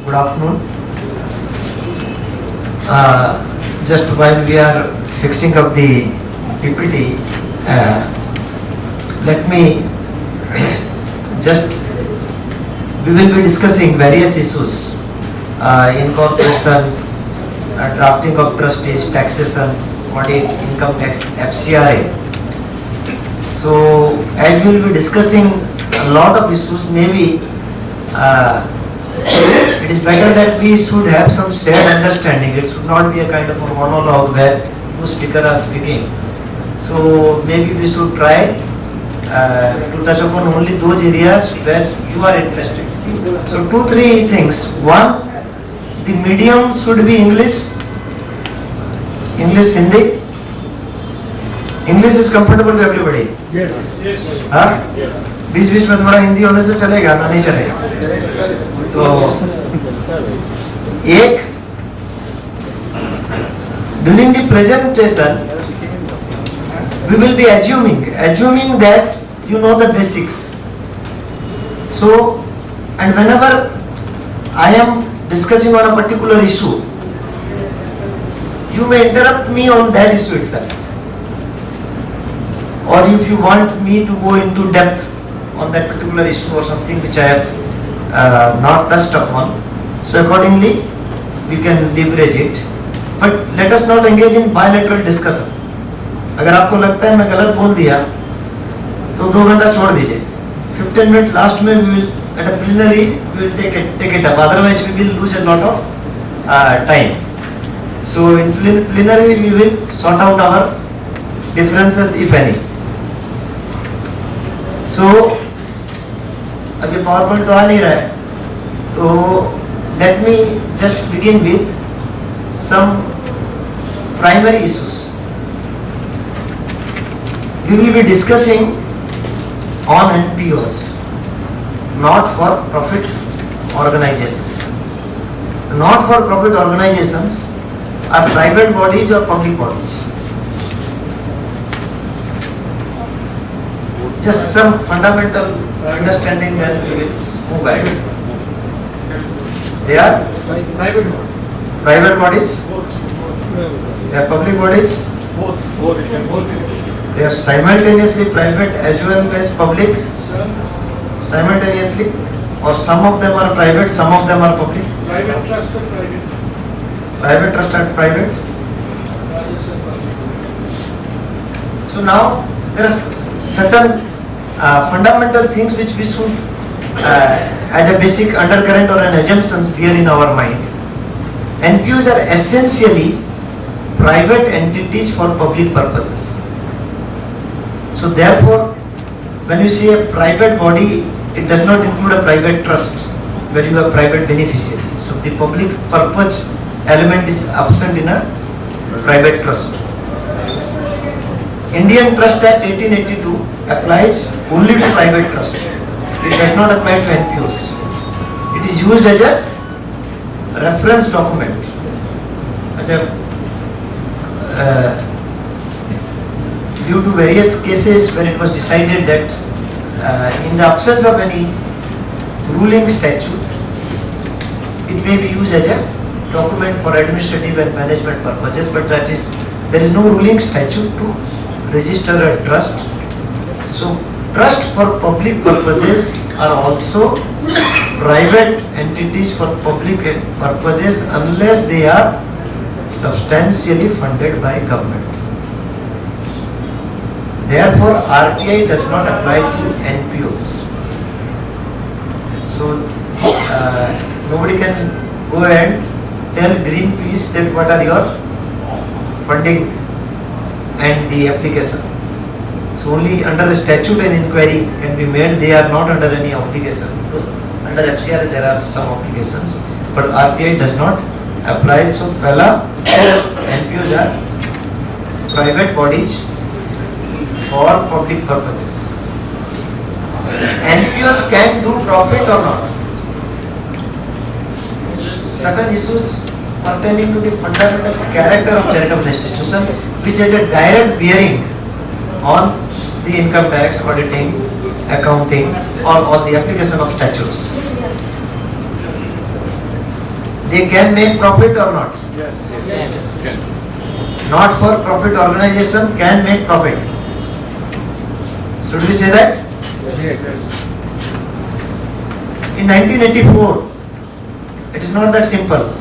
Good afternoon. Just while we are fixing up the PPT, let me just, we will be discussing various issues, incorporation, drafting of trustees, taxation, audit, income tax, FCRA. So as we will be discussing a lot of issues, maybe it is better that we should have some shared understanding. It should not be a kind of a monologue where two speakers are speaking. So maybe we should try to touch upon only those areas where you are interested. So 2-3 things. One, the medium should be English, Hindi. English is comfortable to everybody. Yes. हाँ? बीच में थोड़ा हिंदी होने से चलेगा ना, नहीं चलेगा? तो एक, during the presentation we will be assuming that you know the basics. So, and whenever I am discussing on a particular issue, you may interrupt me on that issue itself, or if you want me to go into depth on that particular issue or something which I have not touched upon, so accordingly we can leverage it. But let us not engage in bilateral discussion. अगर आपको लगता है मैं गलत बोल दिया तो 2 घंटा छोड़ दीजिए. 15 minutes लास्ट में we will at a preliminary we will take it up. Otherwise we will lose a lot of time. So in plenary we will sort out our differences if any. So अभी PowerPoint तो आ नहीं रहा है, तो let me just begin with some primary issues. We will be discussing on NPOs, not for profit organizations. Not for profit organizations are private bodies or public bodies. Just some fundamental understanding, then we will move ahead. They are private bodies, they are public bodies, they are simultaneously private as well as public, simultaneously, or some of them are private, some of them are public. Private trust and private. Private trust and private. So now there are certain fundamental things which we should as a basic undercurrent or an assumptions bear in our mind. NPOs are essentially private entities for public purposes. So therefore, when you say a private body, it does not include a private trust where you have private beneficiary. So the public purpose element is absent in a private trust. Indian Trust Act 1882 applies only to private trust. It does not apply to NPOs. It is used as a reference document. Due to various cases when it was decided that in the absence of any ruling statute, it may be used as a document for administrative and management purposes, but that is, there is no ruling statute to register a trust. So trust for public purposes are also private entities for public purposes unless they are substantially funded by government. Therefore, RTI does not apply to NPOs. So nobody can go and tell Greenpeace that what are your funding and the application. So only under a statute an inquiry can be made. They are not under any obligation. So under FCRA there are some obligations, but RTI does not apply. So pehla, NPOs are private bodies for public purposes. NPOs can do profit or not. Certain issues pertaining to the fundamental character of charitable institution, which has a direct bearing on the income tax, auditing, accounting, or the application of statutes. they can make profit or not? Yes. Not for profit organization can make profit. Should we say that? Yes. In 1984, it is not that simple.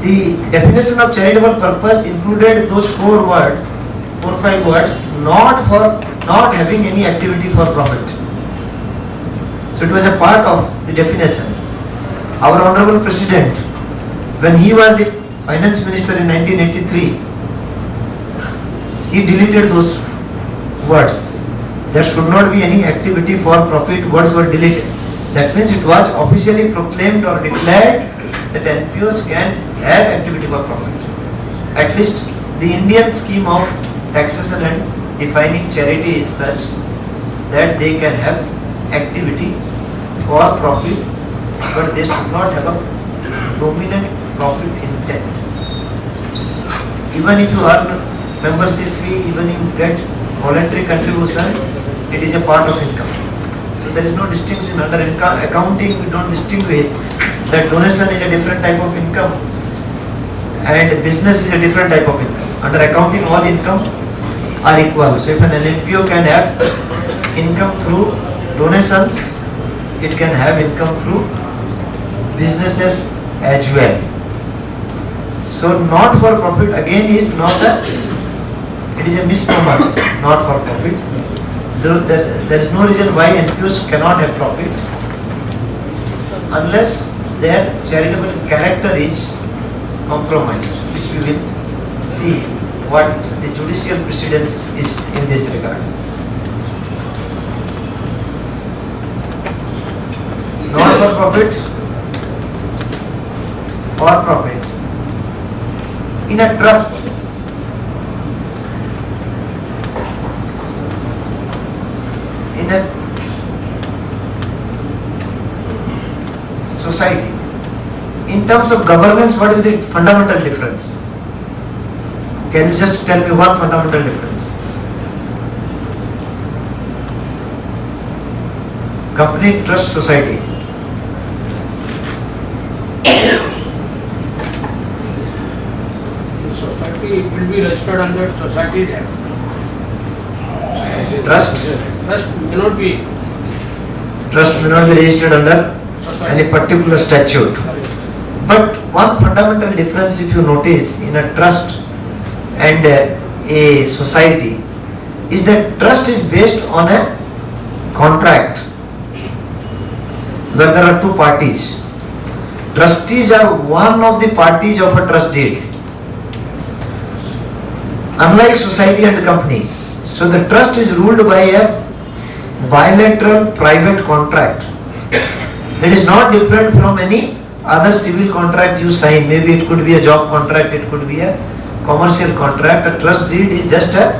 The definition of charitable purpose included those 5 words, not having any activity for profit. So it was a part of the definition. Our Honorable President, when he was the Finance Minister in 1983, he deleted those words. There should not be any activity for profit, words were deleted. That means it was officially proclaimed or declared that NPOs can have activity for profit. At least the Indian scheme of taxation and defining charity is such that they can have activity for profit, but they should not have a dominant profit intent. Even if you earn membership fee, even if you get voluntary contribution, it is a part of income. So there is no distinction under accounting. We don't distinguish that donation is a different type of income and business is a different type of income. Under accounting, all income are equal. So if an NPO can have income through donations, it can have income through businesses as well. So not for profit again is not it is a misnomer, not for profit. There is no reason why NPOs cannot have profit unless their charitable character is compromised, which we will see what the judicial precedence is in this regard. Not for profit, for profit. In a trust, in a society, in terms of governance, what is the fundamental difference? Can you just tell me one fundamental difference? Company, trust, society. Society, it will be registered under Societies Act. Trust May not be registered under society. any particular statute. But one fundamental difference, if you notice, in a trust and a society is that trust is based on a contract where there are two parties. Trustees are one of the parties of a trust deed. Unlike society and company, so the trust is ruled by a bilateral private contract. It is not different from any other civil contract you sign. Maybe it could be a job contract, it could be a commercial contract. A trust deed is just a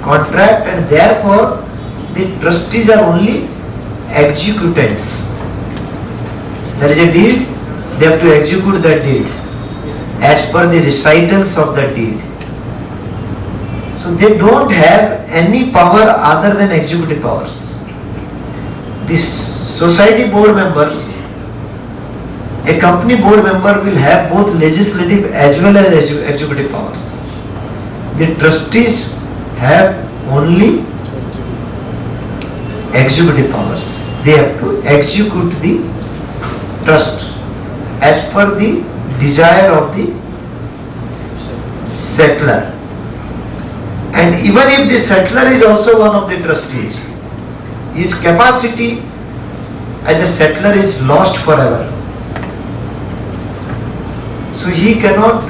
contract, and therefore the trustees are only executants. There is a deed, they have to execute that deed as per the recitals of that deed. So they don't have any power other than executive powers. These society board members, a company board member will have both legislative as well as executive powers. The trustees have only executive powers. They have to execute the trust as per the desire of the settler. And even if the settler is also one of the trustees, his capacity as a settler is lost forever. So he cannot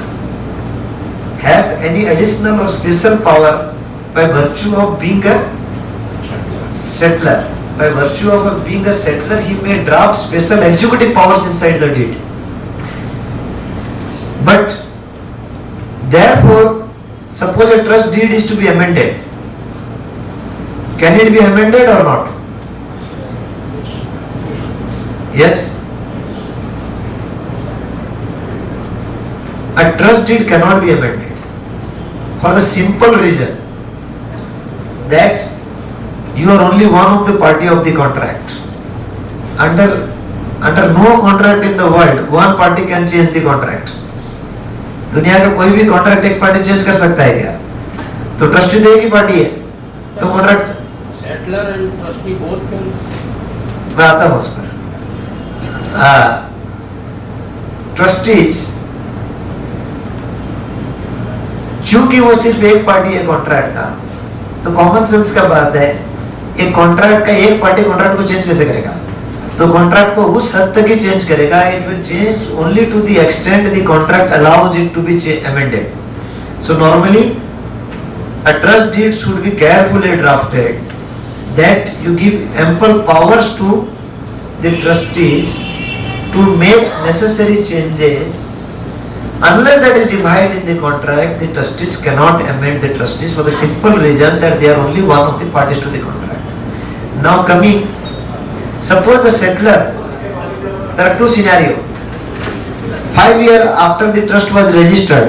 have any additional or special power by virtue of being a settler. By virtue of being a settler, he may draft special executive powers inside the deed. But therefore, suppose a trust deed is to be amended. Can it be amended or not? Yes? A trust deed cannot be amended for the simple reason that you are only one of the party of the contract. Under Under no contract in the world, one party can change the contract. दुनिया का कोई भी contract एक party change कर सकता है क्या? तो ट्रस्टी तो एक ही पार्टी है, तो contract settler and trustee both can. मैं आता हूं उस पर. ट्रस्टीज चूंकि वो सिर्फ एक पार्टी है कॉन्ट्रैक्ट का, तो कॉमन सेंस का बात है, एक कॉन्ट्रैक्ट का एक पार्टी कॉन्ट्रैक्ट को चेंज कैसे करेगा? तो कॉन्ट्रैक्ट को उस हद तक ही चेंज करेगा, it will change only to the extent the contract allows it to be amended. So normally a trust deed should be carefully drafted that you give ample powers to the trustees to make necessary changes. Unless that is defined in the contract, the trustees cannot amend the trustees for the simple reason that they are only one of the parties to the contract. Now coming, suppose the settler, there are two scenarios. 5 years after the trust was registered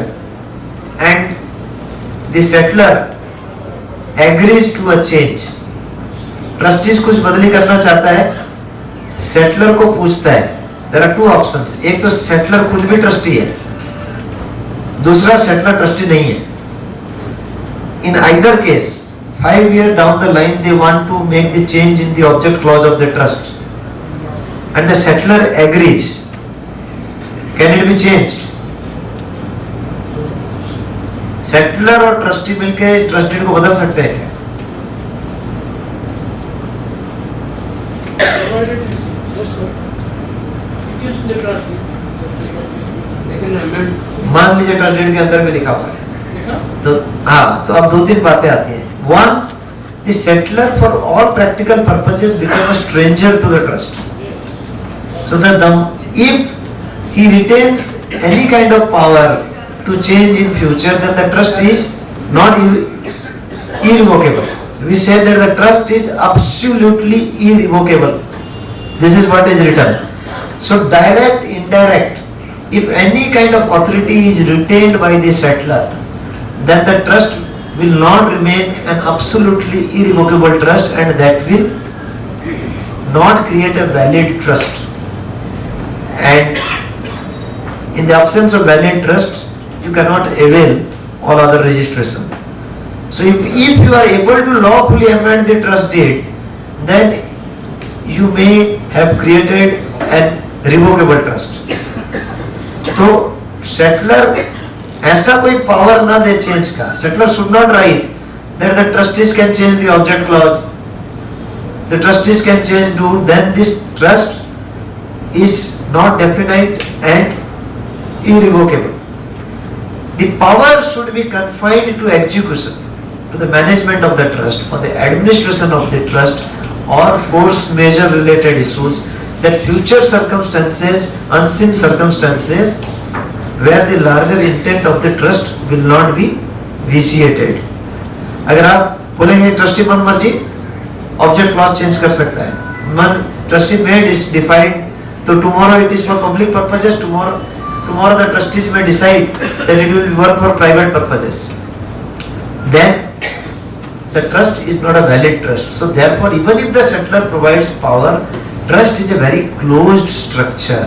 and the settler agrees to a change. Trustees कुछ बदली करना चाहता है, settler को पूछता है. There are two options. एक तो सेटलर खुद भी ट्रस्टी है, दूसरा सेटलर ट्रस्टी नहीं है. In either case, 5 years down the line they want to make the change in the object clause of the trust and the settler agrees. Can it be changed? Settler और trustee मिलके trustee को बदल सकते हैं क्या? मान लीजिए trust deed के अंदर में लिखा हुआ है, तो हाँ, तो अब दो तीन बातें आती हैं. One, the settler for all practical purposes become a stranger to the trust. So that if he retains any kind of power to change in future, then the trust is not irrevocable. We say that the trust is absolutely irrevocable. This is what is written. So direct, indirect, if any kind of authority is retained by the settler, then the trust will not remain an absolutely irrevocable trust, and that will not create a valid trust. And in the absence of valid trust, you cannot avail all other registration. So if you are able to lawfully amend the trust deed, then you may have created a revocable trust. तो settler ऐसा कोई power ना दे change का. Settler should not write that the trustees can change the object clause, the trustees can change do, then this trust is not definite and irrevocable. The power should be confined to execution, to the management of the trust, for the administration of the trust, or force majeure related issues, that future circumstances, unseen circumstances, where the larger intent of the trust will not be vitiated. अगर आप बोलेंगे trustee मन मर्जी object clause change कर सकता है, मन trustee made is defined, तो tomorrow it is for public purposes, tomorrow the trustees may decide that it will work for private purposes, then the trust is not a valid trust. So therefore, even if the settler provides power, trust is a very closed structure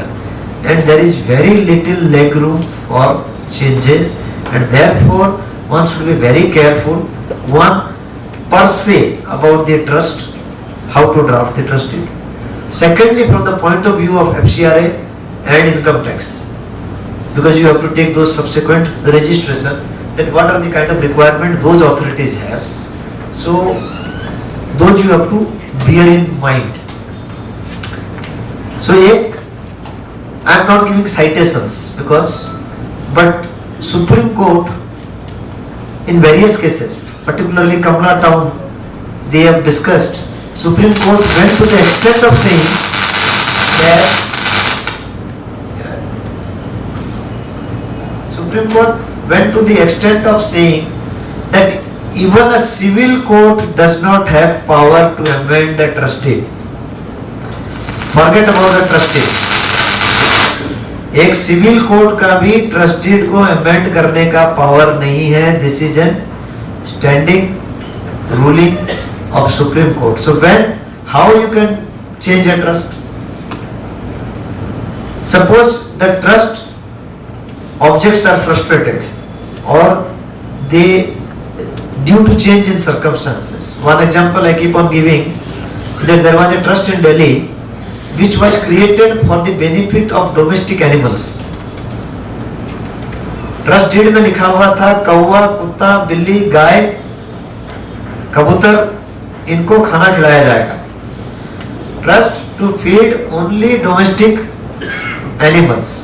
and there is very little leg room for changes, and therefore one should be very careful, one per se, about the trust, how to draft the trust deed. Secondly, from the point of view of FCRA and income tax, because you have to take those subsequent registration, that what are the kind of requirement those authorities have. So those you have to bear in mind. So I am not giving citations because, but Supreme Court in various cases, particularly Kamla Town, they have discussed. Supreme Court went to the extent of saying that Supreme Court went to the extent of saying that even a civil court does not have power to amend a trust deed. Forget about the trust deed. एक civil court का भी trust deed को amend करने का power नहीं है. This is an standing ruling of Supreme Court. So when, how you can change a trust? Suppose the trust objects are frustrated or they due to change in circumstances. One example I keep on giving, that there was a trust in Delhi which was created for the benefit of domestic animals. Trust deed में लिखा हुआ था कौवा, कुत्ता, बिल्ली, गाय, कबूतर, इनको खाना खिलाया जाएगा. Trust to feed only domestic animals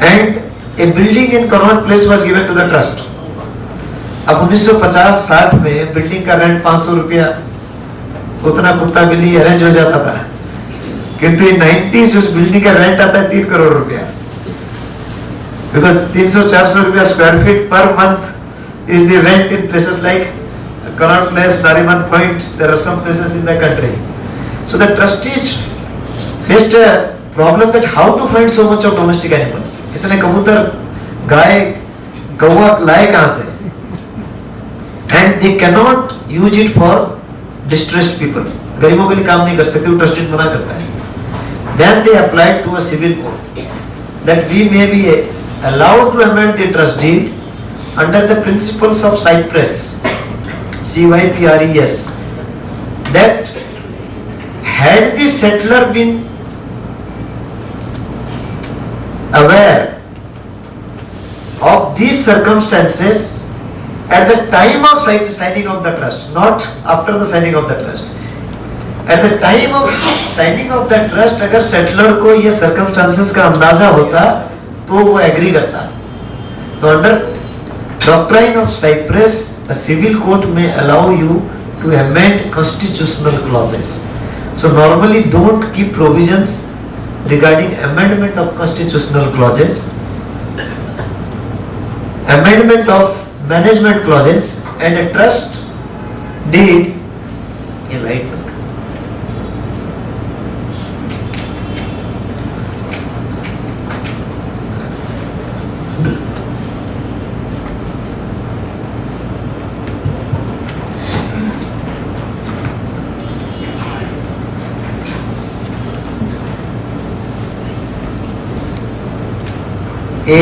and a building in Connaught Place was given to the trust. अब 1950-60 में बिल्डिंग का रेंट 500 रुपया, उतना कुत्ता बिल्ली अरेंज हो जाता था, किंतु इन 90s उस बिल्डिंग का रेंट आता है 3 करोड़ रुपया. Because 300-400 रुपया square feet per month is the rent in places like Connaught Place, Nariman Point. There are some places in the country. So the trustees faced a problem that how to find so much of domestic animals. इतने कबूतर, गाय, कौवा लाए कहाँ से? And they cannot use it for distressed people. गरीबों के लिए काम नहीं कर सकते, वो ट्रस्टी मना करता है. Then they applied to a civil court that we may be allowed to amend the trust deed under the principles of Cypress, CYPRES, that had the settler been aware of these circumstances at the time of signing of the trust, not after the signing of the trust. At the time of signing of the trust, अगर settler को ये circumstances का अंदाजा होता तो वो agree करता. तो under doctrine of cy pres a civil court may allow you to amend constitutional clauses. So normally don't keep provisions regarding amendment of constitutional clauses, amendment of management clauses and a trust deed in light. A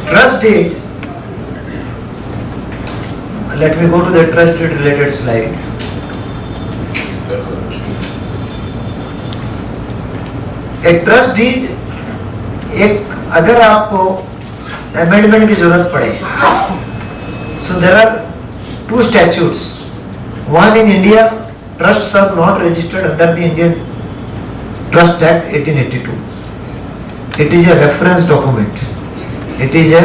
trust deed, let me go to the trust deed related slide. A trust deed, एक अगर आपको amendment की जरूरत पड़े, so there are 2 statutes. One in India, trusts are not registered under the Indian Trust Act 1882. It is a reference document. It is a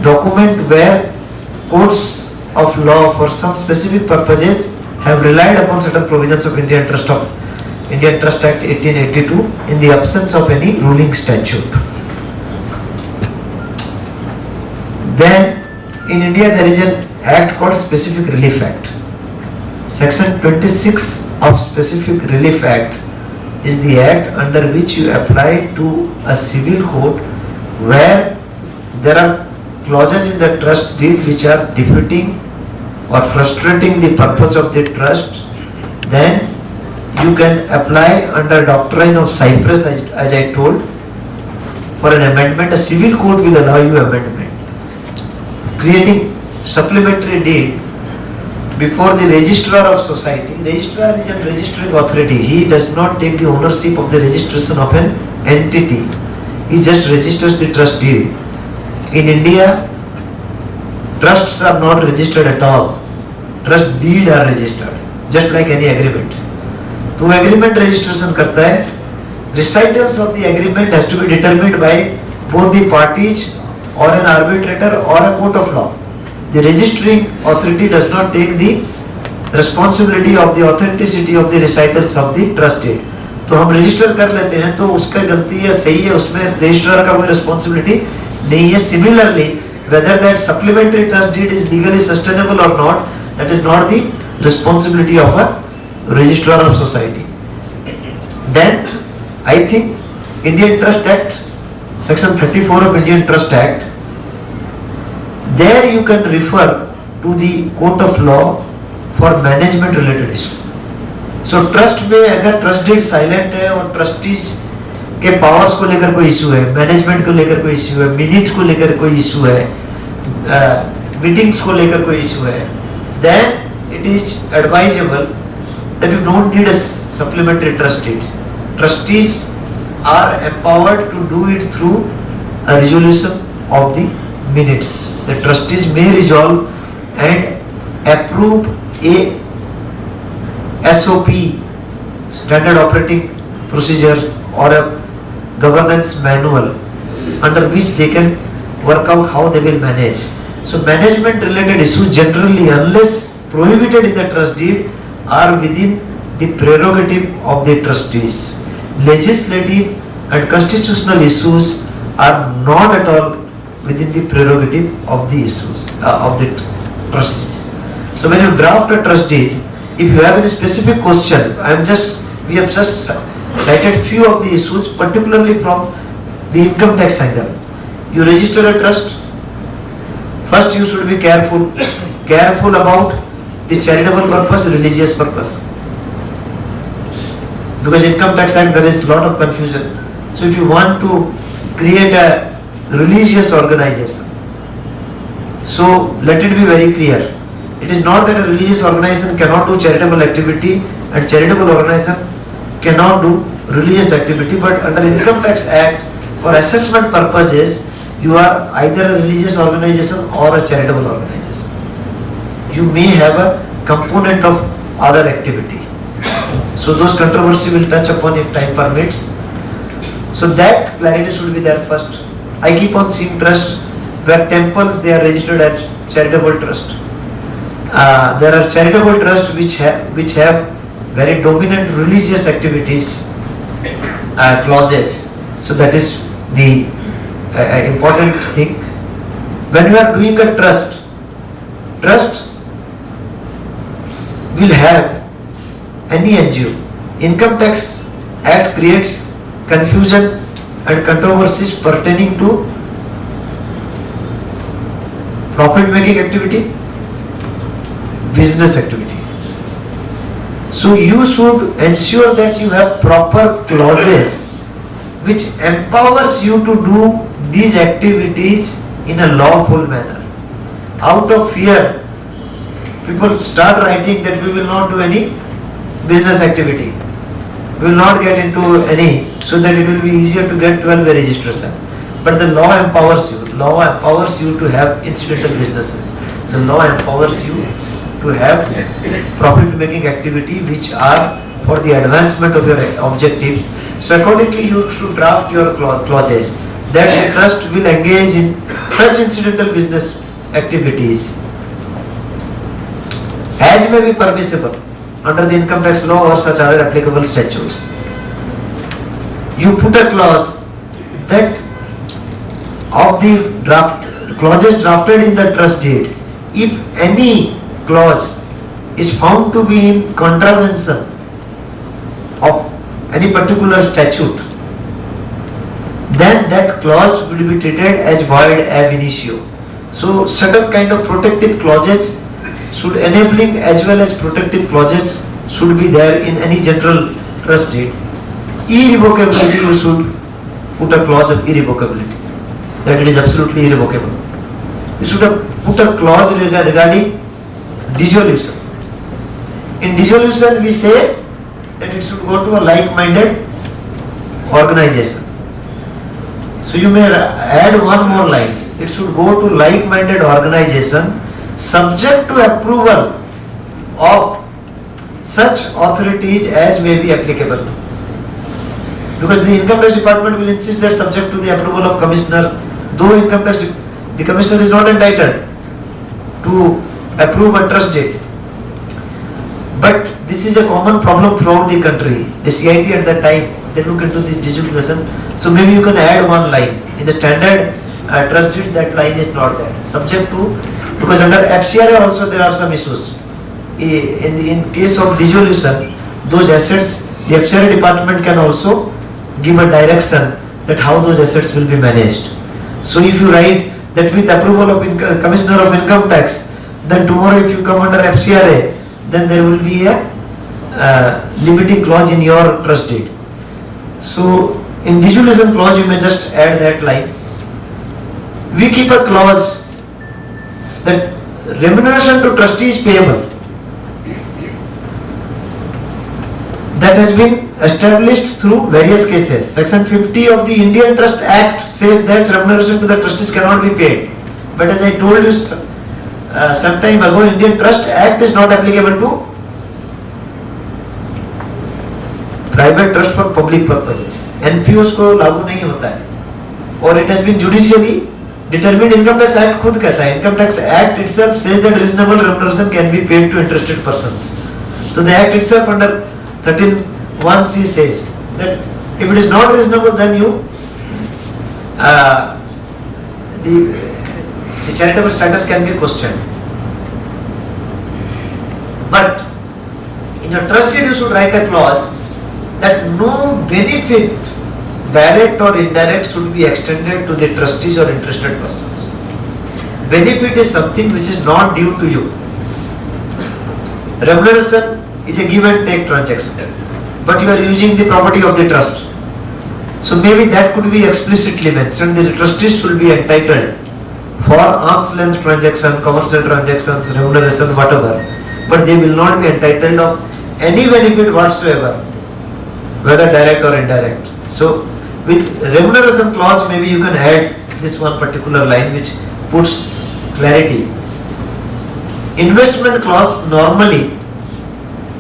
document where courts of law for some specific purposes have relied upon certain provisions of Indian Trust Act 1882 in the absence of any ruling statute. Then in India there is an act called Specific Relief Act. Section 26 of Specific Relief Act is the act under which you apply to a civil court where there are clauses in the trust deed which are defeating or frustrating the purpose of the trust. Then you can apply under doctrine of Cypress, as I told, for an amendment. A civil court will allow you amendment, creating supplementary deed before the registrar of society. Registrar is a registering authority. He does not take the ownership of the registration of an entity. He just registers the trust deed. In India, trusts are not registered at all. Trust deed are registered, just like any agreement. तो agreement registration करता है. Recitals of the agreement has to be determined by both the parties or an arbitrator or a court of law. The registering authority does not take the responsibility of the authenticity of the recitals of the trust deed. तो हम register कर लेते हैं तो उसका गलती है सही है, उसमें रजिस्ट्रार का कोई रिस्पॉन्सिबिलिटी नहीं है. Similarly, whether that supplementary trust deed is legally sustainable or not, that is not the responsibility of a registrar of society. Then I think Indian Trust Act, Section 34 of Indian Trust Act, there you can refer to the court of law for management related issue. So trust में अगर trust deed silent है और trustees के powers को लेकर कोई issue है, management को लेकर कोई इशू है, मिनट को लेकर कोई इशू है, मीटिंग्स को लेकर कोई इशू है, then it is advisable that you don't need a supplementary trust deed. Trustees are empowered to do it through a resolution of the minutes. The trustees may resolve and approve a SOP, standard operating procedures, or a governance manual under which they can work out how they will manage. So management related issues generally, unless prohibited in the trust deed, are within the prerogative of the trustees. Legislative and constitutional issues are not at all within the prerogative of the issues of the trustees. So when you draft a trust deed, if you have any specific question, we have just cited few of the issues, particularly from the income tax angle. You register a trust. First, you should be careful about the charitable purpose, religious purpose. Because income tax act there is a lot of confusion. So if you want to create a religious organization, so let it be very clear. It is not that a religious organization cannot do charitable activity and charitable organization cannot do religious activity, but under income tax act for assessment purposes you are either a religious organization or a charitable organization. You may have a component of other activity. So those controversy will touch upon if time permits. So that clarity should be there first. I keep on seeing trusts where temples they are registered as charitable trust. There are charitable trusts which have very dominant religious activities clauses. So that is the important thing. When you are doing a trust will have any NGO. Income tax act creates confusion and controversies pertaining to profit making activity, business activity. So you should ensure that you have proper clauses which empowers you to do these activities in a lawful manner. Out of fear, people start writing that we will not do any business activity, we will not get into any, so that it will be easier to get 12 registration. But the law empowers you to have incidental businesses. The law empowers you to have profit making activity which are for the advancement of your objectives. So accordingly you should draft your clauses that the trust will engage in such incidental business activities as may be permissible under the income tax law or such other applicable statutes. You put a clause that of the clauses drafted in the trust deed, if any clause is found to be in contravention of any particular statute, then that clause will be treated as void ab initio. So certain kind of protective clauses should enabling as well as protective clauses should be there in any general trust deed. Irrevocability, you should put a clause of irrevocability, that it is absolutely irrevocable. You should have put a clause regarding dissolution. In dissolution we say that it should go to a like-minded organization. So you may add one more line, it should go to like-minded organization subject to approval of such authorities as may be applicable. Because the income tax department will insist that subject to the approval of commissioner, though income tax the commissioner is not entitled to approve a trust deed. But this is a common problem throughout the country. The CIT at that time they look into this dissolution. So maybe you can add one line in the standard trust deeds. That line is not there. Subject to, because under FCRA also there are some issues. In case of dissolution, those assets, the FCRA department can also give a direction that how those assets will be managed. So if you write that with approval of Commissioner of Income Tax, then tomorrow if you come under FCRA, then there will be a limiting clause in your trust deed. So in dissolution clause you may just add that line. We keep a clause that remuneration to trustee is payable. That has been established through various cases. Section 50 of the Indian Trust Act says that remuneration to the trustees cannot be paid. But as I told you some time ago, Indian Trust Act is not applicable to private trust for public purposes. NPOs को लागू नहीं होता है. और it has been judicially determined. Income Tax Act खुद कहता है. Income Tax Act itself says that reasonable remuneration can be paid to interested persons. So the Act itself under 13(1)(c) says that if it is not reasonable, then the charitable status can be questioned. But in your trust deed you should write a clause that no benefit, direct or indirect, should be extended to the trustees or interested persons. Benefit is something which is not due to you. Remuneration is a give and take transaction, but you are using the property of the trust. So maybe that could be explicitly mentioned. The trustees should be entitled for arm's length transaction, commercial transactions, remuneration, whatever, but they will not be entitled of any benefit whatsoever, whether direct or indirect. So with remuneration clause, maybe you can add this one particular line which puts clarity. Investment clause, normally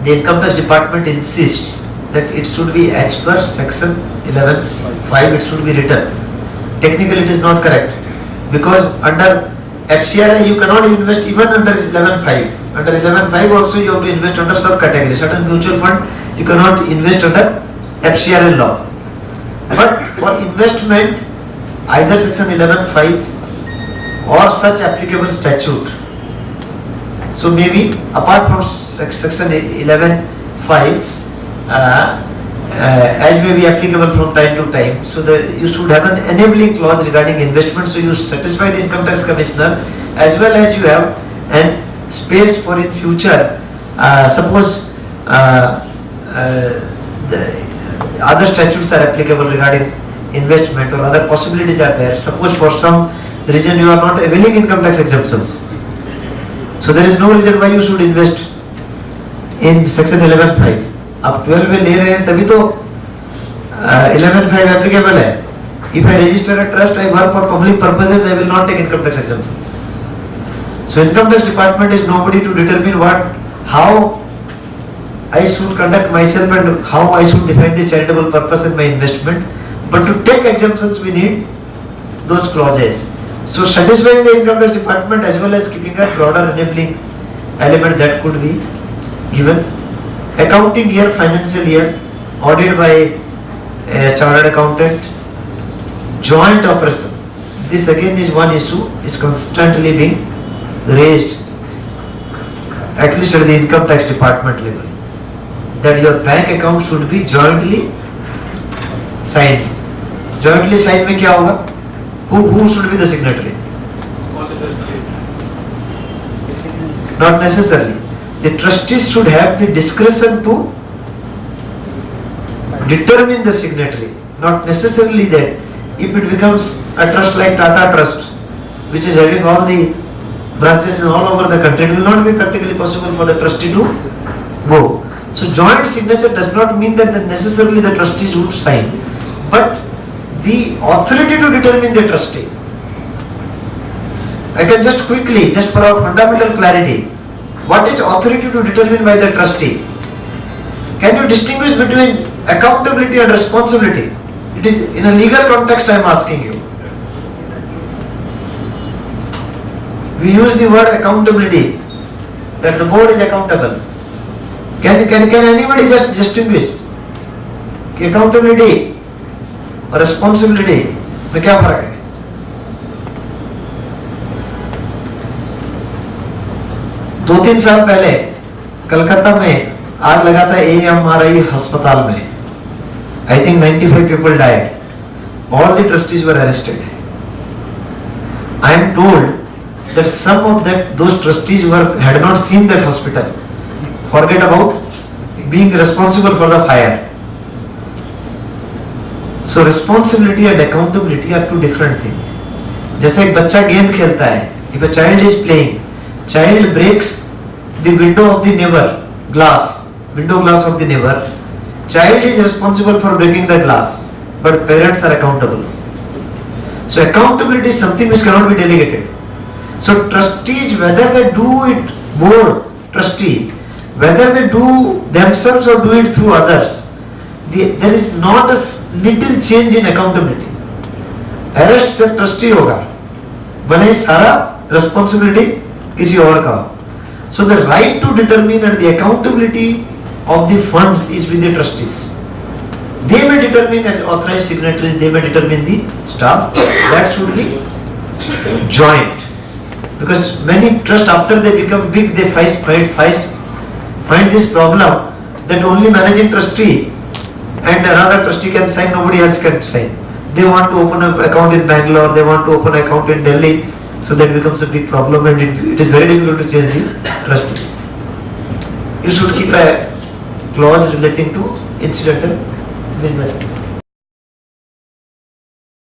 the Income Tax Department insists that it should be as per section 11(5) it should be written. Technically it is not correct, because under FCRI you cannot invest even under 11(5). Under 11(5) also you have to invest under subcategory. Certain mutual fund you cannot invest under FCRI law. But for investment, either section 11(5) or such applicable statute. So maybe apart from section 11(5), as may be applicable from time to time, so that you should have an enabling clause regarding investment, so you satisfy the Income Tax Commissioner, as well as you have an space for in future. Suppose the other statutes are applicable regarding investment, or other possibilities are there. Suppose for some reason you are not availing income tax exemptions, so there is no reason why you should invest in section 11(5). आप 12 में ले रहे हैं तभी तो 11(5) applicable है. If I register a trust, I work for public purposes, I will not take income tax exemption. So Income Tax Department is nobody to determine how I should conduct myself and how I should define the charitable purpose in my investment. But to take exemptions, we need those clauses. So satisfying the Income Tax Department as well as keeping a broader enabling element that could be given. Accounting year, financial year, audited by a chartered accountant. Joint operation. This again is one issue, is constantly being raised, at least at the Income Tax Department level, that your bank account should be jointly signed. Jointly signed में क्या होगा? Who should be the signatory? Not necessarily. The trustees should have the discretion to determine the signatory. Not necessarily that. If it becomes a trust like Tata Trust, which is having all the branches all over the country, it will not be practically possible for the trustee to go. So joint signature does not mean that necessarily the trustees would sign, but the authority to determine the trustee. I can just quickly, just for our fundamental clarity, what is authority to determine by the trustee? Can you distinguish between accountability and responsibility? It is in a legal context I am asking you. We use the word accountability, that the board is accountable. Can anybody just distinguish accountability और responsibility में क्या फर्क है? दो तीन साल पहले कलकत्ता में आग लगा था AMRI अस्पताल में. I think 95 people died. All the trustees were arrested. I am told that some of those trustees had not seen that hospital. Forget about being responsible for the fire. So responsibility and accountability are two different things. जैसे एक बच्चा गेंद खेलता है, if a child is playing, child breaks the window of the neighbor window glass of the neighbor, child is responsible for breaking the glass, but parents are accountable. So accountability is something which cannot be delegated. So trustees, whether they do it more trustee, whether they do themselves or do it through others, there is not a little change in accountability. अरेस्ट जब trustee होगा भले सारा responsibility किसी और का हो. So the right to determine and the accountability of the funds is with the trustees. They may determine as authorized signatories, they may determine the staff. That should be joint. Because many trusts after they become big, they find this problem that only managing trustee and another trustee can sign, nobody else can sign. They want to open an account in Bangalore, they want to open an account in Delhi, so that becomes a big problem and it is very difficult to change the trustee. You should keep a clause relating to incidental businesses.